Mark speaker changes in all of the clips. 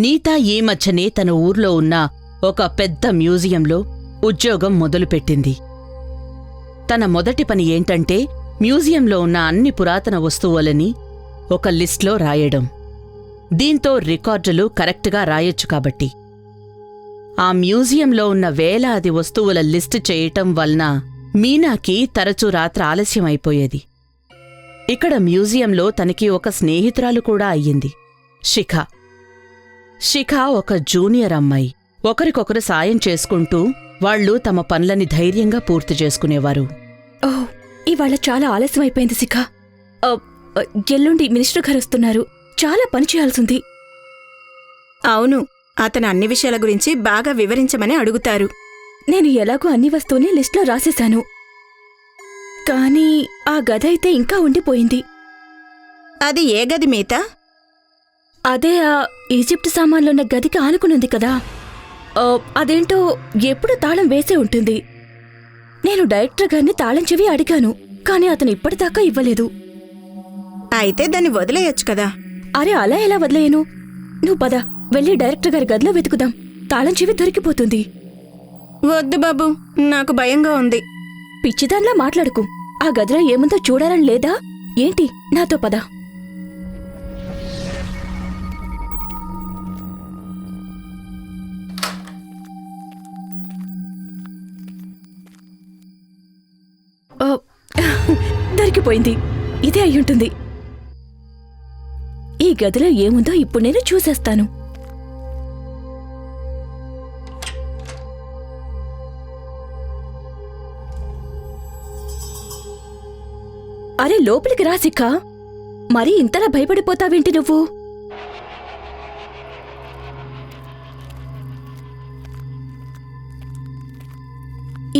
Speaker 1: నీతా ఈ మధ్యనే తన ఊర్లో ఉన్న ఒక పెద్ద మ్యూజియంలో ఉద్యోగం మొదలుపెట్టింది. తన మొదటి పని ఏంటంటే మ్యూజియంలో ఉన్న అన్ని పురాతన వస్తువులని ఒక లిస్ట్లో రాయడం. దీంతో రికార్డులు కరెక్ట్గా రాయొచ్చు కాబట్టి. ఆ మ్యూజియంలో ఉన్న వేలాది వస్తువుల లిస్టు చేయటం వలన మీనాకి తరచూ రాత్రి ఆలస్యమైపోయేది. ఇక్కడ మ్యూజియంలో తనకి ఒక స్నేహితురాలు కూడా అయ్యింది, శిఖ. శిఖ ఒక జూనియర్ అమ్మాయి. ఒకరికొకరు సాయం చేసుకుంటూ వాళ్లు తమ పనులని ధైర్యంగా పూర్తి చేసుకునేవారు.
Speaker 2: ఓహ్, ఇవాళ చాలా ఆలస్యమైపోయింది శిఖ. ఎల్లుండి మినిస్టర్ గారు వస్తున్నారు, చాలా పని చేయాల్సింది.
Speaker 3: అవును, అతను అన్ని విషయాల గురించి బాగా వివరించమని అడుగుతారు.
Speaker 2: నేను ఎలాగో అన్ని వస్తువుని లిస్ట్లో రాసేశాను, కానీ ఆ గది అయితే ఇంకా ఉండిపోయింది.
Speaker 3: అది ఏ గది మీతా?
Speaker 2: అదే ఆ ఈజిప్ట్ సామాన్లున్న గదికి ఆనుకునుంది కదా. అదేంటో ఎప్పుడు తాళం వేసే ఉంటుంది. నేను డైరెక్టర్ గారిని తాళం చెవి అడిగాను, కానీ అతను ఇప్పటిదాకా ఇవ్వలేదు.
Speaker 3: అయితే దాన్ని వదిలేయొచ్చు కదా.
Speaker 2: అరే, అలా ఎలా వదిలేయను? నువ్వు పద, వెళ్ళి డైరెక్టర్ గారి గదిలో వెతుకుదాం. తాళం చెవి దొరికిపోతుంది.
Speaker 3: వద్దు బాబు, నాకు భయంగా ఉంది.
Speaker 2: పిచ్చిదాన్లా మాట్లాడుకు. ఆ గదిలో ఏముందో చూడాలని లేదా ఏంటి? నాతో పద. దొరికిపోయింది. ఇదే అయ్యుంటుంది. ఈ గదిలో ఏముందో ఇప్పుడు నేను చూసేస్తాను. అరే, లోపలికి రా శిఖ. మరీ ఇంతలా భయపడిపోతావేంటి నువ్వు?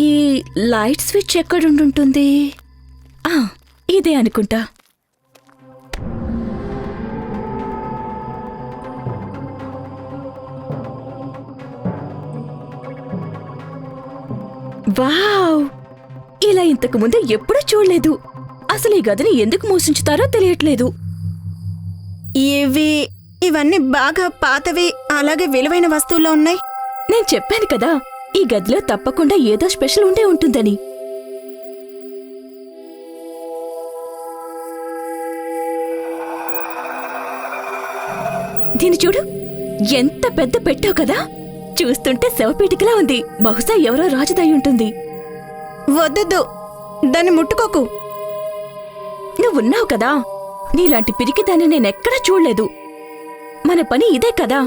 Speaker 2: ఈ లైట్ స్విచ్ ఎక్కడుంటుంది? ఇదే అనుకుంటా. వావ్, ఇలా ఇంతకు ముందు ఎప్పుడూ చూడలేదు. అసలు ఈ గదిని ఎందుకు మోసించుతారో తెలియట్లేదు.
Speaker 3: ఇవన్నీ బాగా పాతవి, అలాగే విలువైన వస్తువుల్లో ఉన్నాయి.
Speaker 2: నేను చెప్పాను కదా, ఈ గదిలో తప్పకుండా ఏదో స్పెషల్ ఉండే ఉంటుందని. దీన్ని చూడు, ఎంత పెద్ద పెట్టావు కదా. చూస్తుంటే శవపీటికలా ఉంది. బహుశా ఎవరో రాజుదై ఉంటుంది.
Speaker 3: వద్దొద్దు, దాన్ని ముట్టుకోకు.
Speaker 2: నువ్వున్నావు కదా, నీలాంటి పిరికిదాన్ని నేనెక్కడా చూడలేదు. మన పని ఇదే కదా,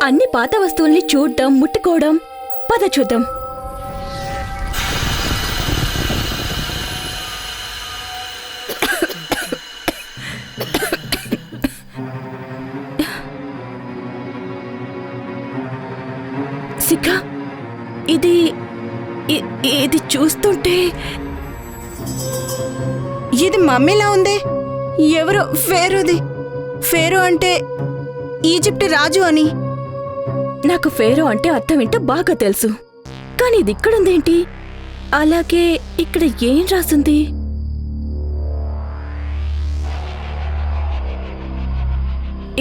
Speaker 2: అన్ని పాత వస్తువుల్ని చూడ్డం, ముట్టుకోవడం. పద చూద్దాం. శిఖ, ఇది చూస్తుంటే
Speaker 3: ఇది మమ్మీలా ఉంది. ఎవరో ఫేరోది. ఫేరో అంటే ఈజిప్ట్ రాజు అని.
Speaker 2: నాకు ఫేరో అంటే అర్థం ఏంటో బాగా తెలుసు, కానీ ఇది ఇక్కడుందేంటి? అలాగే ఇక్కడ ఏం రాసుంది?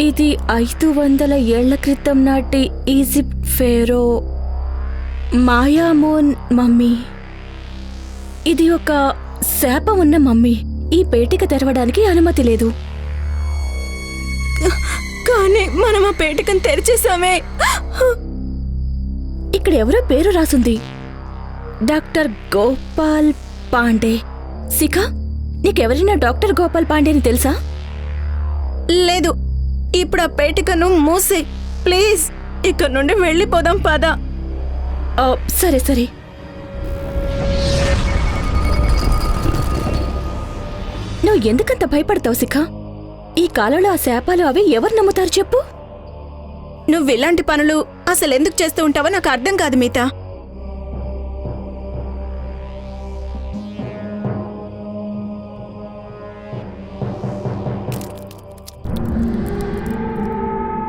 Speaker 2: ఇది 500 ఏళ్ల క్రితం నాటి ఈజిప్ట్ ఫేరో మాయామోన్ మమ్మీ. ఇది ఒక శాపం ఉన్న మమ్మీ. ఈ పేటిక తెరవడానికి అనుమతి లేదు.
Speaker 3: కానీ మనం ఆ పేటికను తెరిచేసామే.
Speaker 2: ఇక్కడ ఎవరో పేరు రాసుంది, డాక్టర్ గోపాల్ పాండే. శిఖ, నీకెవరైనా డాక్టర్ గోపాల్ పాండేని తెలుసా?
Speaker 3: లేదు. ఇప్పుడు ఆ పేటికను మూసే ప్లీజ్. ఇక్కడ నుండి వెళ్ళిపోదాం పదా.
Speaker 2: సరే సరే. నువ్వు ఎందుకంత భయపడతావు శిఖ? ఈ కాలంలో ఆ శాపాలు అవి ఎవరు నమ్ముతారు చెప్పు?
Speaker 3: నువ్వు ఇలాంటి పనులు అసలు ఎందుకు చేస్తూ ఉంటావో నాకు అర్థం కాదు మీతా.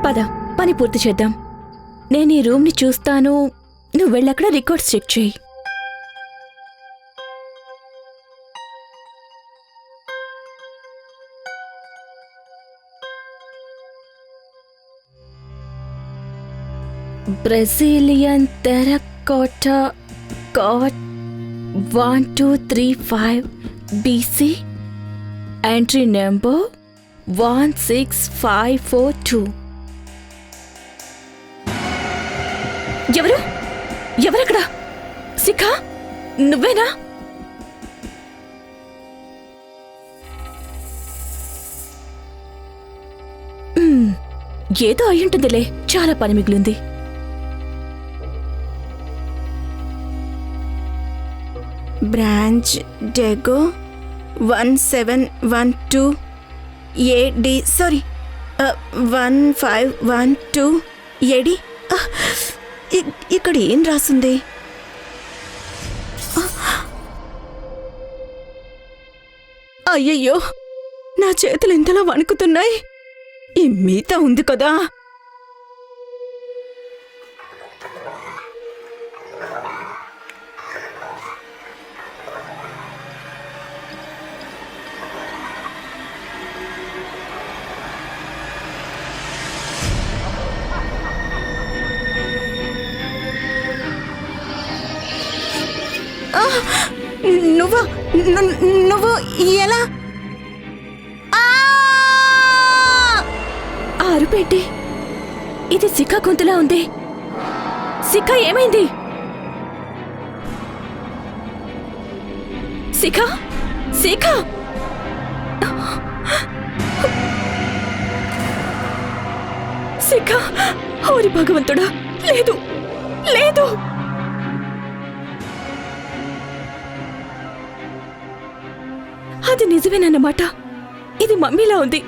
Speaker 2: పద, పని పూర్తి చేద్దాం. నేను ఈ రూమ్ని చూస్తాను, నువ్వు వెళ్ళక్కడ రికార్డ్స్ చెక్ చేయి. Brazilian terracotta God 1235 BC. Entry number 16542. ఎవరు ఎవరక్కడ? శిఖా, నువ్వేనా? ఏదో అయ్యుంటుందిలే, చాలా పని మిగిలింది.
Speaker 3: బ్రాంచ్ డెగో 1712 AD, సారీ 1512 AD. ఇక్కడ ఏం రాసుంది? అయ్యయ్యో, నా చేతులు ఇంతలా వణుకుతున్నాయి. ఈ మీత ఉంది కదా. నువ్వు ఎలా?
Speaker 2: అరుపేంటి? ఇది శిఖా గొంతులా ఉంది. శిఖా, ఏమైంది? శిఖా, శిఖా! శిఖా, ఓరి భగవంతుడా! లేదు, లేదు. అది నిజమేనన్నమాట. ఇది మమ్మీలా ఉంది.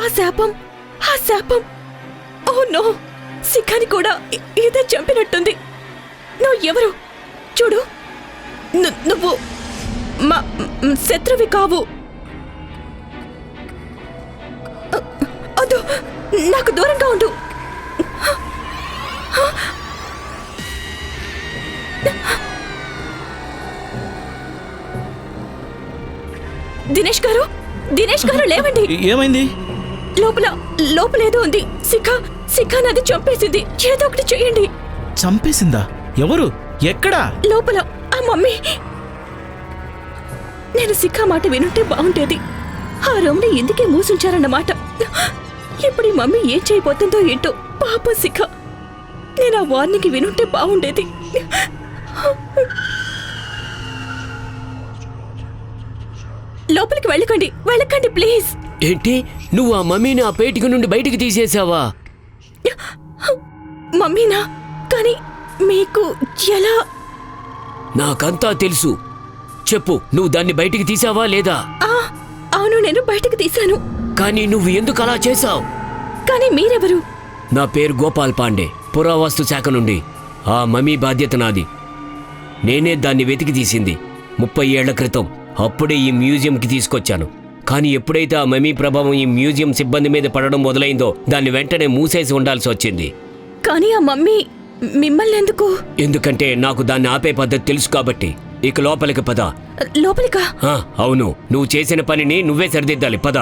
Speaker 2: ఆ శాపం. ఓ నో, శిఖాని కూడా ఏదో చంపినట్టుంది. నువ్వు ఎవరు? చూడు, నువ్వు మా శత్రువి కావు. వద్దు, నాకు దూరంగా ఉండు. దినేష్ గారు, లేవండి.
Speaker 4: ఏమైంది?
Speaker 2: లోపలేదో ఉంది. శిఖా నది చంపేసింది. ఏదో ఒకటి చెయ్యండి.
Speaker 4: చంపేసిందా? ఎవరు? ఎక్కడా?
Speaker 2: లోపల ఆ మమ్మీ. నేను శిఖా మాట వినుంటే బాగుండేది. ఆ రూమ్ని ఎందుకే మూసుంచారన్నమాట. ఇప్పుడు ఈ మమ్మీ ఏం చేయబోతుందో ఏంటో. పాప శిఖా, నేను ఆ వార్నింగ్ వినుంటే బాగుండేది. లోపలికి వెళ్ళకండి ప్లీజ్.
Speaker 5: ఏంటి, నువ్వు ఆ మమ్మీని ఆ పేటిక నుండి బయటికి తీసేసావా?
Speaker 2: మమ్మీనా? కానీ మీకు ఎలా?
Speaker 5: నాకంతా తెలుసు. చెప్పు, నువ్వు దాన్ని బయటికి తీసావా లేదా?
Speaker 2: అవును, నేను బయటికి తీశాను.
Speaker 5: కానీ నువ్వు ఎందుకు అలా చేశావు?
Speaker 2: కానీ మీరెవరు?
Speaker 5: నా పేరు గోపాల్ పాండే, పురావస్తు శాఖ నుండి. ఆ మమ్మీ బాధ్యత నాది. నేనే దాన్ని వెతికి తీసింది 30 ఏళ్ల క్రితం. అప్పుడే ఈ మ్యూజియంకి తీసుకొచ్చాను. కానీ ఎప్పుడైతే ఆ మమ్మీ ప్రభావం ఈ మ్యూజియం సిబ్బంది మీద పడడం మొదలైందో దాన్ని వెంటనే మూసేసి ఉండాల్సి వచ్చింది.
Speaker 2: కానీ ఆ మమ్మీ మిమ్మల్ని ఎందుకు?
Speaker 5: ఎందుకంటే నాకు దాన్ని ఆపే పద్ధతి తెలుసు కాబట్టి. ఇక లోపలికి పద.
Speaker 2: లోపలికా?
Speaker 5: అవును, నువ్వు చేసిన పనిని నువ్వే సరిదిద్దాలి. పద.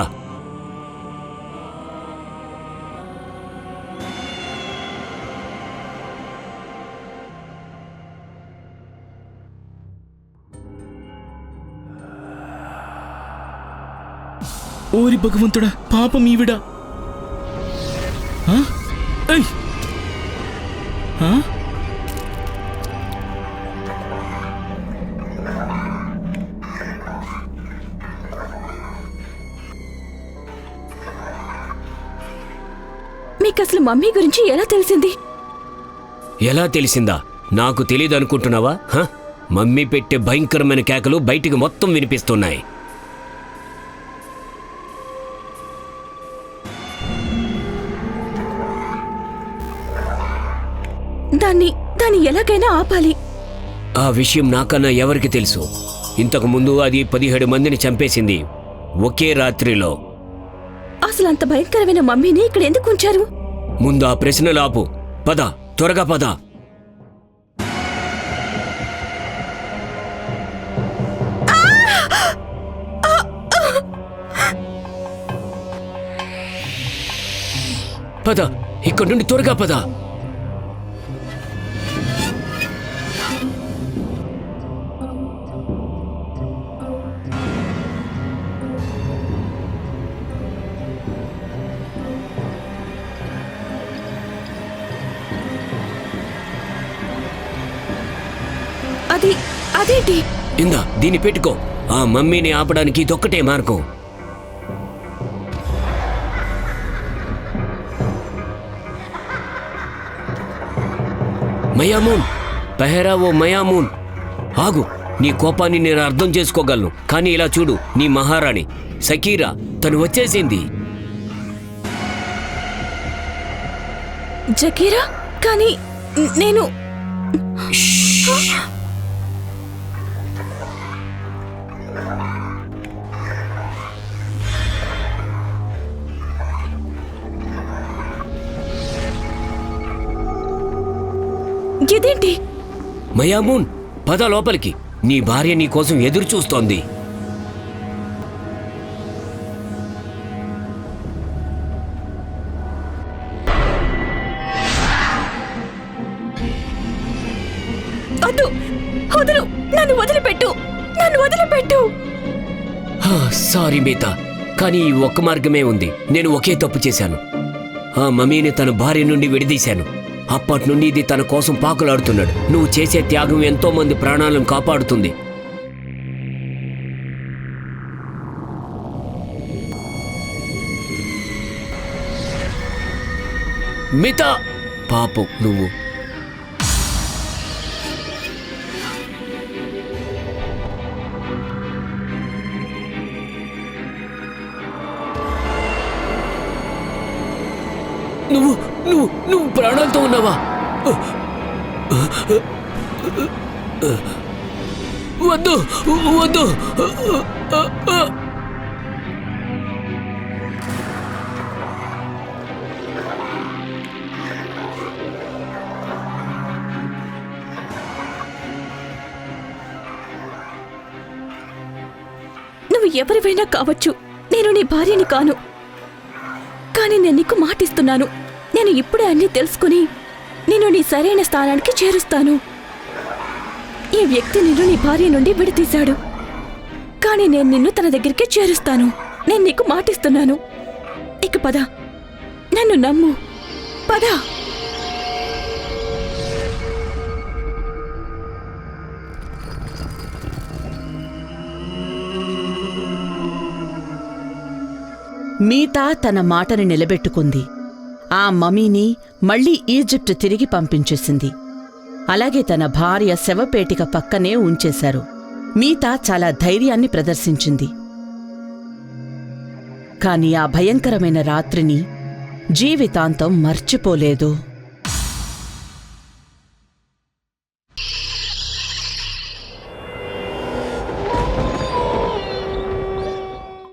Speaker 4: ఓరి భగవంతుడా, పాపం ఈవిడ.
Speaker 2: మీకు అసలు మమ్మీ గురించి ఎలా తెలిసింది?
Speaker 5: ఎలా తెలిసిందా? నాకు తెలీదు అనుకుంటున్నావా? మమ్మీ పెట్టే భయంకరమైన కేకలు బయటికి మొత్తం వినిపిస్తున్నాయి.
Speaker 2: దాన్ని ఎలాగైనా ఆపాలి.
Speaker 5: ఆ విషయం నాకన్నా ఎవరికి తెలుసు? ఇంతకు ముందు అది 17 మందిని చంపేసింది ఒకే రాత్రిలో.
Speaker 2: అసలు అంత భయంకరమైన మమ్మీని ఇక్కడ ఎందుకు ఉంచారు?
Speaker 5: ముందు ఆ ప్రశ్నలు ఆపు. పద, త్వరగా పద. పద, ఇక్కడి నుండి త్వరగా పద.
Speaker 2: అదేంటి?
Speaker 5: ఇందా దీన్ని పెట్టుకో. ఆ మమ్మీని ఆపడానికి ఇదొక్కటే మార్గం. మయామూన్, పెహరావో మయామూన్, ఆగు. నీ కోపాన్ని నేను అర్థం చేసుకోగలను, కానీ ఇలా చూడు, నీ మహారాణి సకీరా తను వచ్చేసింది.
Speaker 2: జకీరా, కానీ నేను ఇదేంటి?
Speaker 5: మయామూన్, పద లోపలికి. నీ భార్య నీ కోసం ఎదురు చూస్తోంది.
Speaker 2: వద్దు, వదలు, నన్ను వదిలిపెట్టు, నన్ను వదిలిపెట్టు.
Speaker 5: సారీ మీతా, కానీ ఈ ఒక్క మార్గమే ఉంది. నేను ఒకే తప్పు చేశాను. ఆ మమ్మీని తన భార్య నుండి విడదీశాను. అప్పటి నుండి ఇది తన కోసం పాకులాడుతున్నాడు. నువ్వు చేసే త్యాగం ఎంతో మంది ప్రాణాలను కాపాడుతుంది. మితా, పాపం నువ్వు. నువ్వు నువ్వు నువ్వు ప్రాణాలతో ఉన్నావా? వద్దు వద్దు.
Speaker 2: నువ్వు ఎవరివైనా కావచ్చు, నేను నీ భార్యని కాను. కానీ నేను నీకు మాటిస్తున్నాను, నేను ఇప్పుడే అన్నీ తెలుసుకుని నేను నీ సరైన స్థానానికి చేరుస్తాను. ఈ వ్యక్తి నిన్ను నీ భార్య నుండి విడతీశాడు, కానీ నేను నిన్ను తన దగ్గరికి చేరుస్తాను. నేను నీకు మాటిస్తున్నాను. ఇక పద, నన్ను నమ్ము, పద.
Speaker 1: మీతా తన మాటని నిలబెట్టుకుంది. ఆ మమ్మీని మళ్లీ ఈజిప్ట్ తిరిగి పంపించేసింది. అలాగే తన భార్య శవపేటిక పక్కనే ఉంచేశారు. మీతా చాలా ధైర్యాన్ని ప్రదర్శించింది. కాని ఆ భయంకరమైన రాత్రిని జీవితాంతం మర్చిపోలేదు.